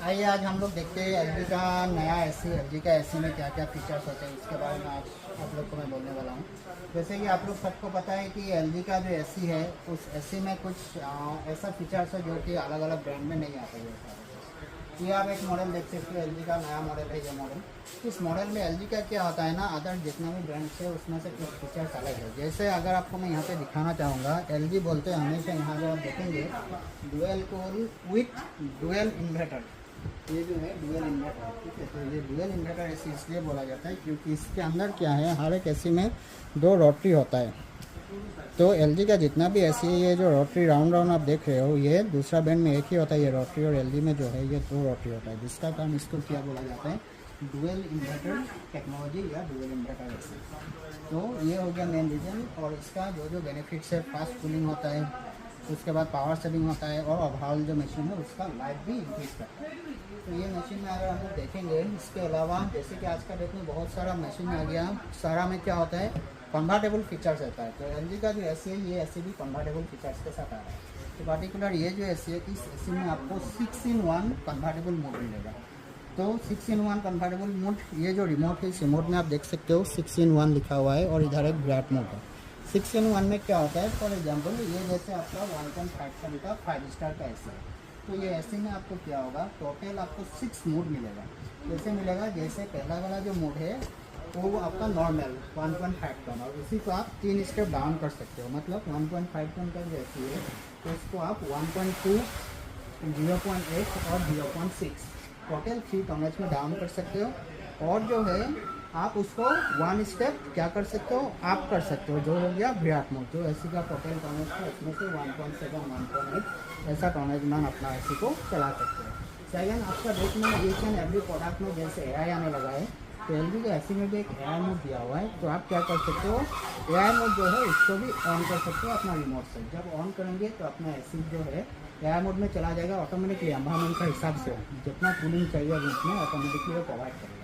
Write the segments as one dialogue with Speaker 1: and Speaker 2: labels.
Speaker 1: आइए आज हम लोग देखते हैं एलजी का नया एसी। एलजी का एसी में क्या क्या फीचर्स होते हैं इसके बारे में आज आप लोग को मैं बोलने वाला हूँ। जैसे कि आप लोग सबको पता है कि एलजी का जो एसी है उस एसी में कुछ ऐसा फीचर्स है जो कि अलग अलग ब्रांड में नहीं आते हैं। ये आप एक मॉडल देख सकते हो, एलजी का नया मॉडल है ये मॉडल। इस मॉडल में एलजी का क्या होता है ना, अदर जितना भी ब्रांड्स है उसमें से कुछ फीचर्स अलग है। जैसे अगर आपको मैं यहाँ पे दिखाना चाहूँगा, एलजी बोलते हैं हमेशा यहाँ अगर आप देखेंगे dual core with dual inverter. ये जो है डुअल इन्वर्टर, ठीक है। तो ये डुअल इन्वर्टर एसी इसलिए बोला जाता है क्योंकि इसके अंदर क्या है, हर एक एसी में दो रोटरी होता है। तो एलजी का जितना भी एसी है, ये जो रोटरी राउंड राउंड आप देख रहे हो, ये दूसरा ब्रांड में एक ही होता है ये रोटरी, और एलजी में जो है ये दो रोटरी होता है, जिसका कारण इसको क्या बोला जाता है, डुअल इन्वर्टर टेक्नोलॉजी या डुअल इन्वर्टर एसी। तो ये हो गया मेन रीज़न। और इसका जो जो बेनिफिट्स है, फास्ट कूलिंग होता है, उसके बाद पावर सेविंग होता है, और ओवरऑल जो मशीन है उसका लाइफ भी इंक्रीज करता है। तो ये मशीन में अगर हम लोग देखेंगे, इसके अलावा जैसे कि आज का डेट में बहुत सारा मशीन आ गया, सारा में क्या होता है कन्वर्टेबल फीचर्स रहता है। तो एलजी का जो एसी है ये एसी भी कन्वर्टेबल फीचर्स के साथ आ रहा है। तो पर्टिकुलर ये जो एसी है, इस एसी में आपको 6-in-1 कन्वर्टेबल मोड मिलेगा। तो 6-in-1 कन्वर्टेबल मोड, ये जो रिमोट है इस रिमोट में आप देख सकते हो 6-in-1 लिखा हुआ है, और इधर एक ब्राइट मोड है। 6-in-1 में क्या होता है, फॉर एग्जाम्पल ये जैसे आपका 1.5 टन का 5 स्टार का एसी है, तो ये एसी में आपको क्या होगा, टोटल आपको 6 मोड मिलेगा। जैसे मिलेगा, जैसे पहला वाला जो मोड है वो आपका नॉर्मल 1.5 टन, और उसी को आप 3 स्टेप डाउन कर सकते हो। मतलब 1.5 टन का जो एसी है तो उसको आप 1.2, 0.8 और 0.6 टोटल 3 टनेज में डाउन कर सकते हो। और जो है आप उसको 1 स्टेप क्या कर सकते हो, आप कर सकते हो, जो हो गया विराट मोड। जो एसी का टोटल टनेज है उसमें से 1.7, 1.8 ऐसा टनेज में आप अपना एसी को चला सकते हो। सेकेंड, आपका डेट में ईच एंड एवरी प्रोडक्ट में जैसे एआई आने लगा है, तो एलजी के एसी में भी एक एआई मोड दिया हुआ है। तो आप क्या कर सकते हो, एआई मोड जो है उसको भी ऑन कर सकते हो अपना रिमोट से। जब ऑन करेंगे तो अपना एसी जो है एआई मोड में चला जाएगा ऑटोमेटिकली, एनवायरनमेंट का हिसाब से जितना कूलिंग चाहिए रूम में ऑटोमेटिकली वो प्रोवाइड करेगा।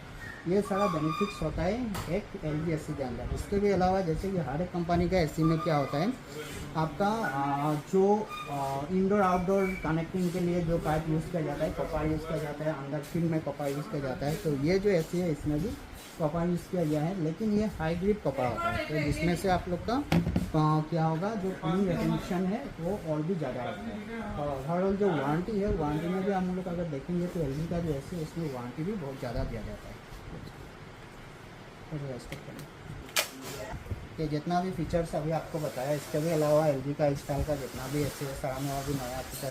Speaker 1: ये सारा बेनिफिट्स होता है एक एलजी एसी के अंदर। इसके भी अलावा जैसे कि हर एक कंपनी का एसी में क्या होता है, आपका जो इंडोर आउटडोर कनेक्टिंग के लिए जो पाइप यूज़ किया जाता है, कॉपर यूज़ किया जाता है, अंदर फील्ड में कॉपर यूज़ किया जाता है। तो ये जो एसी है इसमें भी कॉपर यूज़ किया गया है, लेकिन ये हाई ग्रेड कॉपर होता है, तो जिसमें से आप लोग का क्या होगा, जो कूलिंग रेटेंशन है वो और भी ज़्यादा रहता है। और ओवरऑल जो वारंटी है, वारंटी में भी हम लोग अगर देखेंगे तो एलजी का जो एसी है उसमें वारंटी भी बहुत ज़्यादा दिया जाता है। ये जितना भी फीचर्स अभी आपको बताया, इसके भी अलावा एलजी का इस साल का जितना भी एसी है सारा में और भी नया फीचर